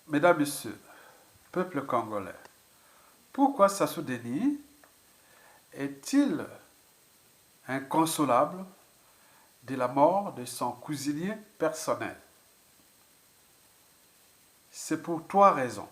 Mesdames, Messieurs, peuple congolais, pourquoi Sassou Deni est-il inconsolable de la mort de son cuisinier personnel? C'est pour trois raisons.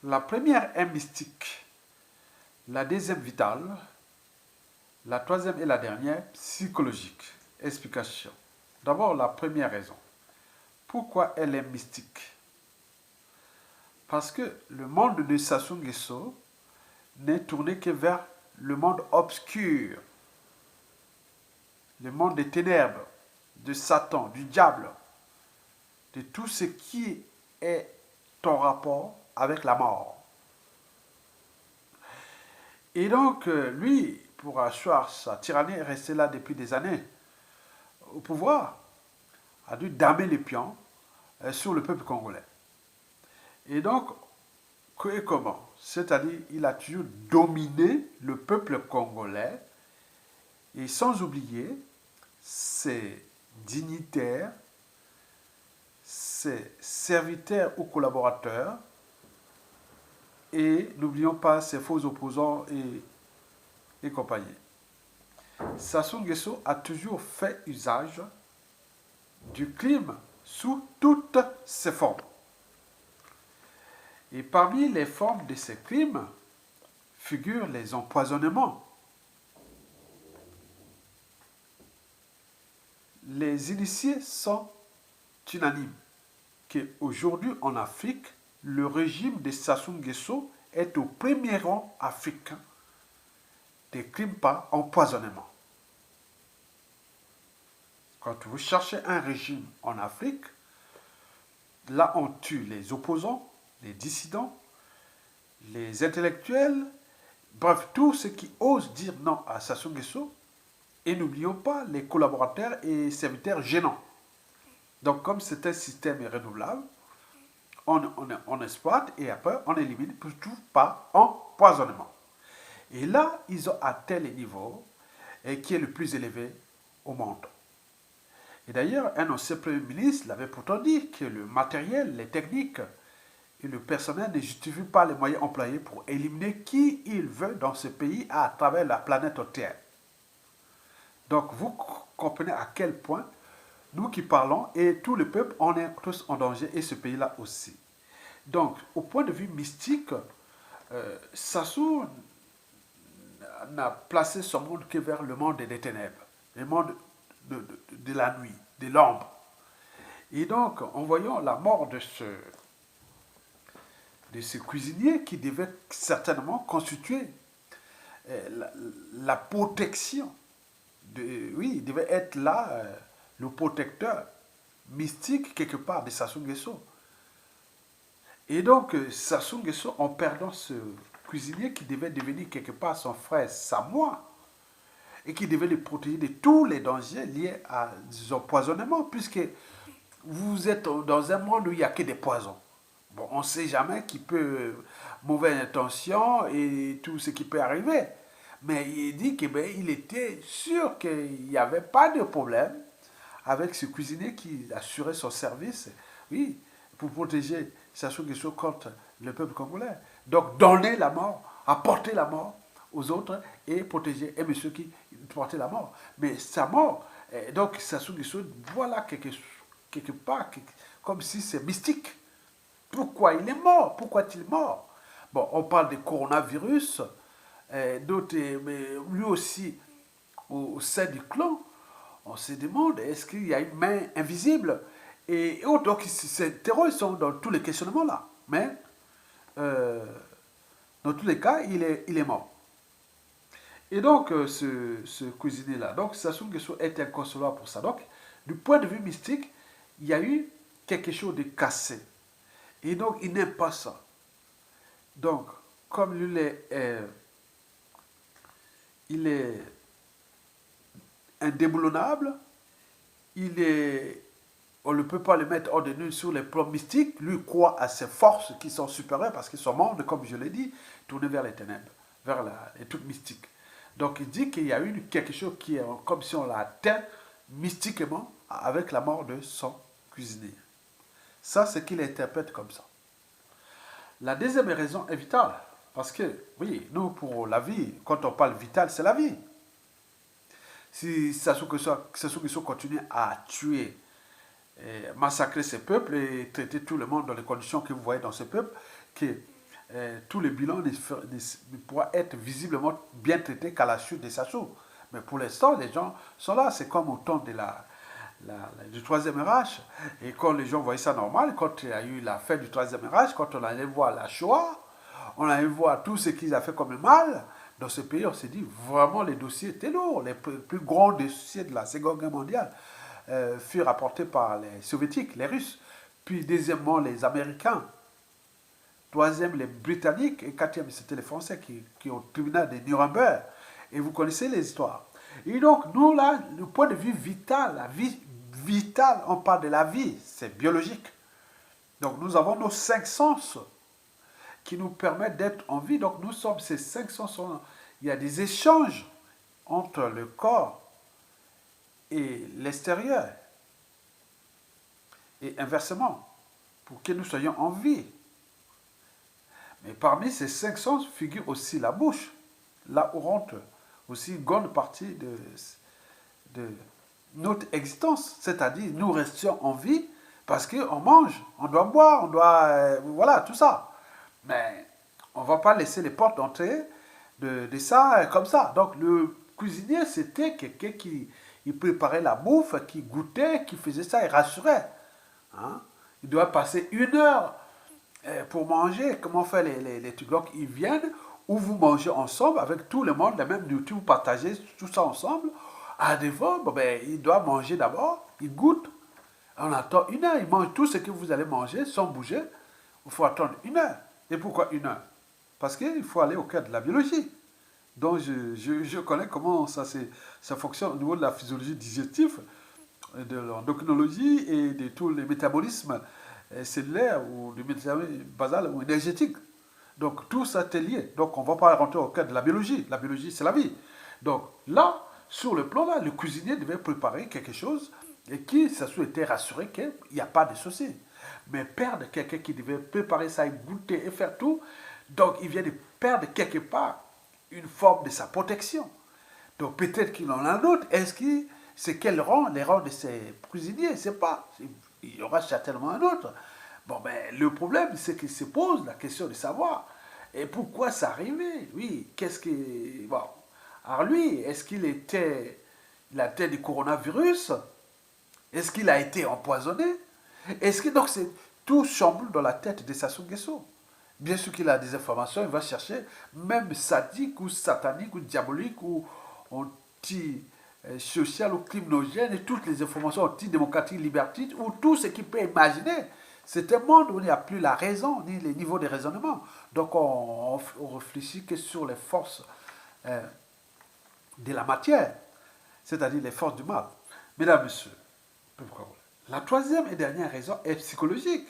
La première est mystique, la deuxième vitale, la troisième et la dernière psychologique. Explication. D'abord, la première raison. Pourquoi elle est mystique? Parce que le monde de Sassou Nguesso n'est tourné que vers le monde obscur, le monde des ténèbres, de Satan, du diable, de tout ce qui est en rapport avec la mort. Et donc, lui, pour asseoir sa tyrannie, est resté là depuis des années au pouvoir, a dû damer les pions sur le peuple congolais. Et donc, que et comment? C'est-à-dire, il a toujours dominé le peuple congolais et sans oublier ses dignitaires, ses serviteurs ou collaborateurs, et n'oublions pas ses faux opposants et compagnie. Sassou Nguesso a toujours fait usage du crime sous toutes ses formes. Et parmi les formes de ces crimes figurent les empoisonnements. Les initiés sont unanimes qu'aujourd'hui en Afrique, le régime de Sassou Nguesso est au premier rang africain des crimes par empoisonnement. Quand vous cherchez un régime en Afrique, là on tue les opposants, les dissidents, les intellectuels, bref, tous ceux qui osent dire non à Sassou Nguesso, et n'oublions pas les collaborateurs et serviteurs gênants. Donc comme c'est un système renouvelable, on exploite et après on élimine tout par empoisonnement. Et là, ils ont atteint le niveau qui est le plus élevé au monde. Et d'ailleurs, un ancien Premier ministre l'avait pourtant dit que le matériel, les techniques et le personnel ne justifient pas les moyens employés pour éliminer qui il veut dans ce pays à travers la planète Terre. Donc vous comprenez à quel point nous qui parlons et tout le peuple, on est tous en danger et ce pays-là aussi. Donc, au point de vue mystique, Sassou n'a placé son monde que vers le monde des ténèbres, le monde de la nuit, de l'ombre. Et donc, en voyant la mort de ce cuisinier qui devait certainement constituer la protection, oui, il devait être là, le protecteur mystique quelque part de Sassou Nguesso. Et donc, Sassou Nguesso, en perdant ce cuisinier qui devait devenir quelque part son frère Samoa, et qui devait le protéger de tous les dangers liés à des empoisonnements, puisque vous êtes dans un monde où il n'y a que des poisons. Bon, on ne sait jamais qui peut, mauvaise intention et tout ce qui peut arriver. Mais il dit qu'il était sûr qu'il n'y avait pas de problème avec ce cuisinier qui assurait son service, oui, pour protéger Sassou Nguesso contre le peuple congolais. Donc donner la mort, apporter la mort aux autres et protéger et monsieur qui portait la mort. Mais sa mort, donc Sassou Nguesso, voilà quelque part, comme si c'est mystique. Pourquoi il est mort? Pourquoi est-il mort? Bon, on parle de coronavirus, d'autres, mais lui aussi, au sein du clan, on se demande, est-ce qu'il y a une main invisible? Et autres, donc ces terroristes sont dans tous les questionnements là. Mais, dans tous les cas, il est mort. Et donc, ce cuisinier-là, donc Sassou Nguesso est inconsolable pour ça. Donc, du point de vue mystique, il y a eu quelque chose de cassé. Et donc, il n'aime pas ça. Donc, comme il est indéboulonnable, on ne peut pas le mettre hors de nous sur les plans mystiques. Lui croit à ses forces qui sont supérieures parce que son monde, comme je l'ai dit, tourné vers les ténèbres, vers les trucs mystiques. Donc il dit qu'il y a eu quelque chose qui est comme si on l'a atteint mystiquement avec la mort de son cuisinier. Ça, c'est qu'il interprète comme ça. La deuxième raison est vitale. Parce que, oui, nous, pour la vie, quand on parle vital, c'est la vie. Si Sassou Nguesso continue à tuer, massacrer ces peuples et traiter tout le monde dans les conditions que vous voyez dans ces peuples, que tout le bilan ne pourra être visiblement bien traité qu'à la chute de Sassou. Mais pour l'instant, les gens sont là. C'est comme au temps de du troisième Reich. Et quand les gens voyaient ça normal, quand il y a eu la fin du troisième Reich, quand on allait voir la Shoah, on allait voir tout ce qu'ils ont fait comme mal, dans ce pays, on s'est dit, vraiment, les dossiers étaient lourds. Les plus grands dossiers de la Seconde Guerre mondiale furent rapportés par les Soviétiques, les Russes. Puis, deuxièmement, les Américains. Troisième, les Britanniques. Et quatrième, c'était les Français qui ont le tribunal de Nuremberg. Et vous connaissez les histoires. Et donc, nous, là, le point de vue vital, la vie vitale, on parle de la vie, c'est biologique. Donc, nous avons nos 5 sens qui nous permettent d'être en vie. Donc nous sommes ces 5 sens. Il y a des échanges entre le corps et l'extérieur. Et inversement, pour que nous soyons en vie. Mais parmi ces 5 sens figure aussi la bouche. Là où rentre aussi une grande partie de notre existence. C'est-à-dire, nous restions en vie parce qu'on mange, on doit boire, on doit... voilà, tout ça. Mais on ne va pas laisser les portes d'entrée de ça comme ça. Donc le cuisinier, c'était quelqu'un qui préparait la bouffe, qui goûtait, qui faisait ça et rassurait. Hein? Il doit passer 1 heure pour manger. Comment faire les trucs? Donc ils viennent, ou vous mangez ensemble avec tout le monde, la même nourriture, vous partagez tout ça ensemble. À devant, bon, ben, il doit manger d'abord, il goûte. On attend 1 heure, il mange tout ce que vous allez manger sans bouger. Il faut attendre 1 heure. Et pourquoi 1 heure? Parce qu'il faut aller au cœur de la biologie. Donc je connais comment ça fonctionne au niveau de la physiologie digestive, de l'endocrinologie et de tous les métabolismes cellulaires ou du métabolisme basal ou énergétique. Donc tout ça est lié. Donc on ne va pas rentrer au cœur de la biologie. La biologie, c'est la vie. Donc là, sur le plan là, le cuisinier devait préparer quelque chose et qui, ça souhaitait rassurer qu'il n'y a pas de souci. Mais perdre quelqu'un qui devait préparer ça, et goûter et faire tout, donc il vient de perdre quelque part une forme de sa protection. Donc peut-être qu'il en a un autre. Est-ce que c'est quel rang, les rangs de ces cuisiniers? Je ne sais pas. Il y aura certainement un autre. Bon, ben, le problème, c'est qu'il se pose la question de savoir et pourquoi ça arrivait. Oui, qu'est-ce que... Bon, alors lui, est-ce qu'il était... Il a été du coronavirus? Est-ce qu'il a été empoisonné? Est-ce que donc c'est tout chamboule dans la tête de Sassou Nguesso? Bien sûr qu'il a des informations, il va chercher, même sadique ou satanique ou diabolique ou anti-social ou criminogène, et toutes les informations anti-démocratiques, libertiques, ou tout ce qu'il peut imaginer. C'est un monde où il n'y a plus la raison, ni les niveaux de raisonnement. Donc on réfléchit que sur les forces de la matière, c'est-à-dire les forces du mal. Mesdames, Messieurs, la troisième et dernière raison est psychologique.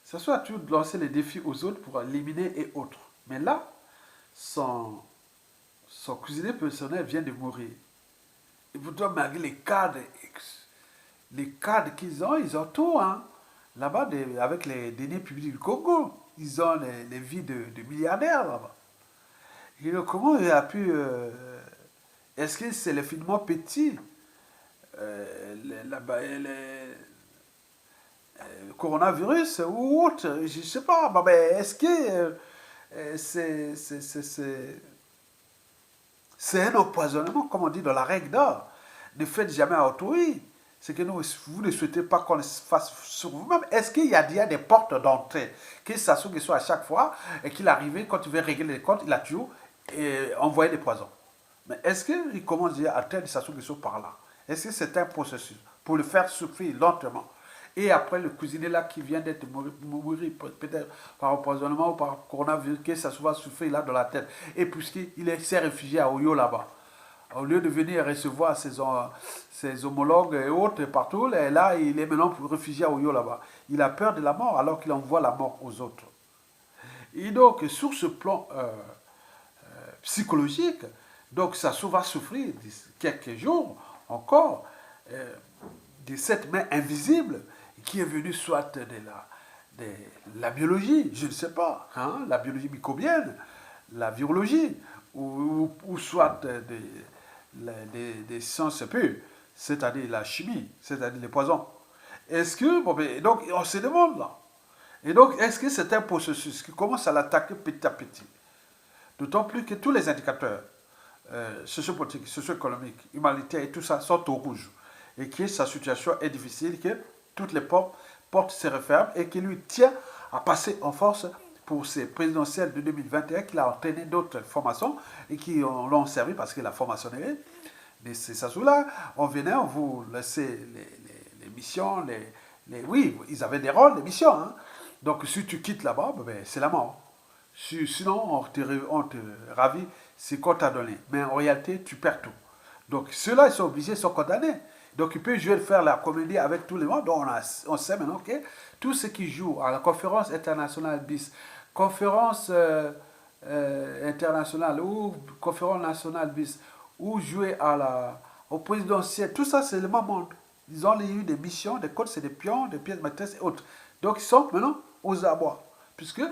Ce soit toujours de lancer les défis aux autres pour éliminer et autres. Mais là, son cuisinier personnel vient de mourir. Et pourtant, malgré les cadres qu'ils ont, ils ont tout. Hein. Là-bas, avec les deniers publics du Congo, ils ont les vies de milliardaires là-bas. Et donc, comment il a pu... est-ce que c'est le finement petit là-bas, coronavirus ou autre, je ne sais pas. Bah, ben, est-ce que c'est un empoisonnement, comme on dit dans la règle d'or? Ne faites jamais à autrui. C'est que vous ne souhaitez pas qu'on le fasse sur vous-même. Est-ce qu'il y a déjà des portes d'entrée? Que ça soit à chaque fois et qu'il arrive, quand il veut régler les comptes, il a toujours envoyé des poisons. Mais est-ce qu'il commence déjà à atteindre Sassou Nguesso par là? Est-ce que c'est un processus pour le faire souffrir lentement? Et après, le cuisinier là qui vient d'être mourir peut-être par empoisonnement ou par coronavirus, que ça va souffrir là dans la tête. Et puisqu'il s'est réfugié à Oyo là-bas, au lieu de venir recevoir ses homologues et autres partout, et là, il est maintenant réfugié à Oyo là-bas. Il a peur de la mort alors qu'il envoie la mort aux autres. Et donc, sur ce plan psychologique, donc ça va souffrir quelques jours encore de cette main invisible qui est venu soit de la biologie, je ne sais pas, hein, la biologie microbienne, la virologie, ou soit des sciences pures, c'est-à-dire la chimie, c'est-à-dire les poisons. Est-ce que, bon, ben, donc on se demande là, et donc est-ce que c'est un processus qui commence à l'attaquer petit à petit? D'autant plus que tous les indicateurs sociopolitiques, socio-économiques, humanitaires et tout ça sont au rouge. Et que sa situation est difficile, que toutes les portes se referment et qu'il lui tient à passer en force pour ces présidentielles de 2021 qu'il a entraîné d'autres formations et qui l'ont servi parce que la formation est. Mais c'est ça, là, on venait, on vous laissait les missions, oui, ils avaient des rôles, les missions. Hein. Donc si tu quittes là-bas, ben, c'est la mort. Sinon, on te ravit ce qu'on t'a donné. Mais en réalité, tu perds tout. Donc ceux-là, ils sont obligés, ils sont condamnés. Donc ils peuvent jouer, faire la comédie avec tous les monde. Donc on sait maintenant que tous ceux qui jouent à la conférence internationale BIS, conférence internationale ou conférence nationale BIS, ou jouer au présidentiel, tout ça c'est le même monde. Ils ont eu des missions, des codes, c'est des pions, des pièces maîtresses et autres. Donc ils sont maintenant aux abois. Puisque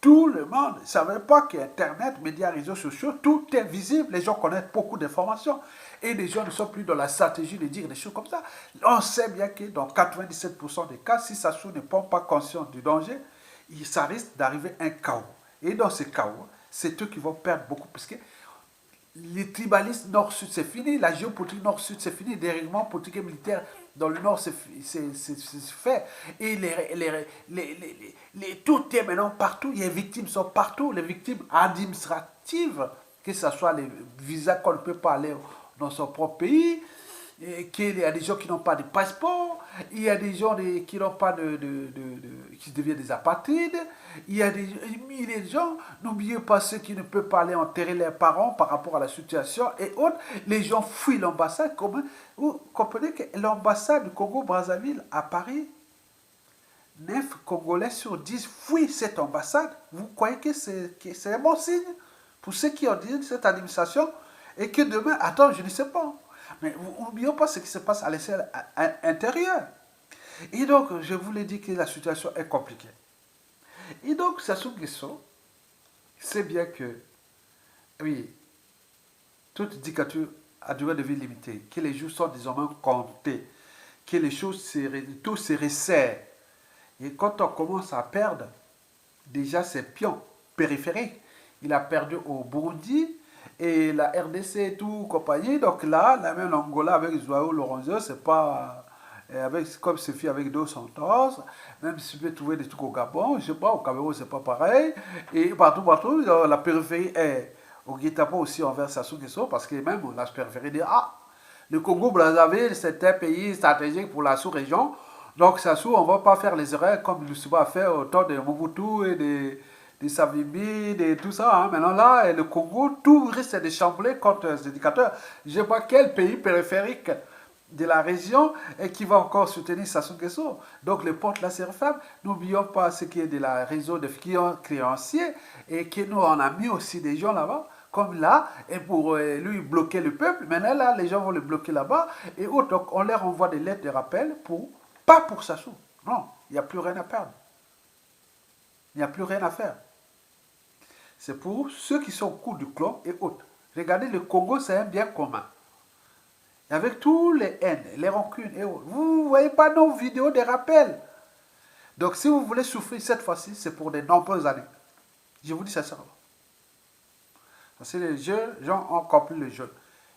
tout le monde ne savait pas qu'Internet, médias, réseaux sociaux, tout est visible. Les gens connaissent beaucoup d'informations. Et les gens ne sont plus dans la stratégie de dire des choses comme ça. On sait bien que dans 97% des cas, si Sassou ne prend pas conscience du danger, ça risque d'arriver un chaos. Et dans ce chaos, c'est eux qui vont perdre beaucoup. Parce que les tribalistes nord-sud, c'est fini. La géopolitique nord-sud, c'est fini. Les règlements politiques et militaires dans le nord, c'est fait. Et tout est maintenant partout. Les victimes sont partout. Les victimes administratives, que ce soit les visas qu'on ne peut pas aller dans son propre pays, qu'il y a des gens qui n'ont pas de passeport, il y a des gens qui n'ont pas qui deviennent des apatrides, il y a des milliers de gens, n'oubliez pas ceux qui ne peuvent pas aller enterrer leurs parents par rapport à la situation et autres, les gens fuient l'ambassade. Vous comprenez que l'ambassade du Congo-Brazzaville à Paris, 9 Congolais sur 10 fuient cette ambassade. Vous croyez que c'est un bon signe pour ceux qui ont dit cette administration et que demain, attends, je ne sais pas. Mais n'oublions pas ce qui se passe à l'échelle intérieure. Et donc, je vous l'ai dit que la situation est compliquée. Et donc, Sassou Nguesso sait bien que, oui, toute dictature a durée de vie limitée, que les jours sont désormais comptés, que les choses, tout se resserre. Et quand on commence à perdre, déjà ses pions périphériques, il a perdu au Burundi, et la RDC et tout, compagnie. Donc là, la même Angola avec Joao Lorenzo, c'est pas. Comme c'est fait avec Dos Santos, même si tu peux trouver des trucs au Gabon, je sais pas, au Cameroun, c'est pas pareil. Et partout, la périphérie est au Guet-Apens aussi envers Sassou Nguesso, parce que même la périphérie dit ah, le Congo-Brazzaville, c'est un pays stratégique pour la sous-région. Donc, Sassou, on ne va pas faire les erreurs comme le Souba a fait au temps de Mobutu et des Savimbi, de tout ça. Hein. Maintenant, là, le Congo, tout risque de chambler contre ces indicateurs. Je ne sais pas quel pays périphérique de la région et qui va encore soutenir Sassou Nguesso. Donc, les portes là se referment. N'oublions pas ce qui est de la réseau de créanciers et que nous, on a mis aussi des gens là-bas comme là, et pour lui bloquer le peuple. Maintenant, là, les gens vont le bloquer là-bas. Et autres, donc, on leur envoie des lettres de rappel pas pour Sassou. Non, il n'y a plus rien à perdre. Il n'y a plus rien à faire. C'est pour ceux qui sont au cours du clan et autres. Regardez, le Congo, c'est un bien commun. Et avec tous les haines, les rancunes et autres. Vous ne voyez pas nos vidéos de rappel. Donc, si vous voulez souffrir cette fois-ci, c'est pour de nombreuses années. Je vous dis sincèrement. Parce que les gens ont compris le jeu.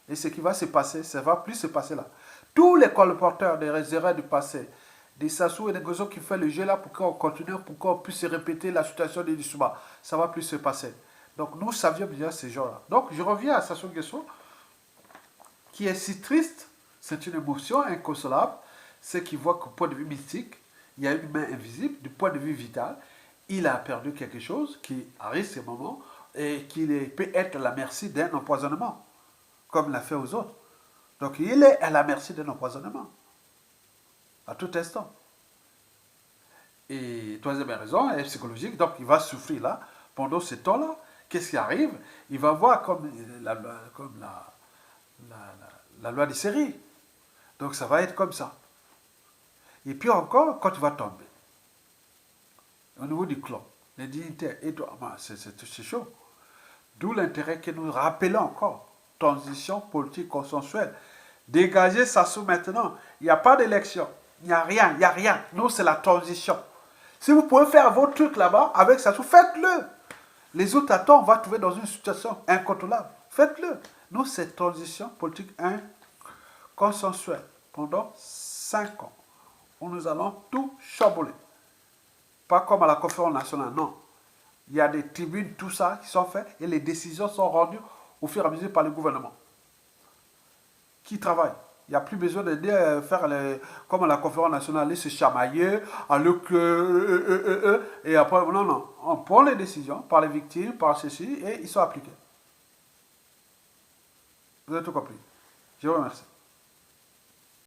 Et ce qui va se passer, ça ne va plus se passer là. Tous les colporteurs des erreurs du passé, des Sassou et des Gozo qui font le jeu là pour qu'on continue, pour qu'on puisse répéter la situation de Lissouba, ça ne va plus se passer. Donc nous savions bien ces gens-là. Donc je reviens à Sassou Nguesso, qui est si triste, c'est une émotion inconsolable, c'est qu'il voit qu'au point de vue mystique, il y a une main invisible, du point de vue vital, il a perdu quelque chose qui arrive ce moment et qui peut être à la merci d'un empoisonnement, comme l'a fait aux autres. Donc il est à la merci d'un empoisonnement, à tout instant. Et troisième raison est psychologique, donc il va souffrir là, pendant ce temps-là. Qu'est-ce qui arrive? Il va voir comme la loi des séries. Donc ça va être comme ça. Et puis encore, quand tu vas tomber, au niveau du clan, les dignitaires, et toi, c'est chaud. D'où l'intérêt que nous rappelons encore. Transition politique consensuelle. Dégager Sassou maintenant. Il n'y a pas d'élection. Il n'y a rien, il n'y a rien. Nous, c'est la transition. Si vous pouvez faire vos trucs là-bas avec Sassou, faites-le. Les autres attendent, on va trouver dans une situation incontrôlable. Faites-le. Nous, c'est transition politique consensuelle pendant 5 ans, où nous allons tout chambouler. Pas comme à la conférence nationale, non. Il y a des tribunes, tout ça, qui sont faites et les décisions sont rendues au fur et à mesure par le gouvernement. Qui travaille. Il n'y a plus besoin de faire comme à la conférence nationale, aller se chamailler, aller que. Et après, non, non. On prend les décisions par les victimes, par ceci, et ils sont appliqués. Vous avez tout compris. Je vous remercie.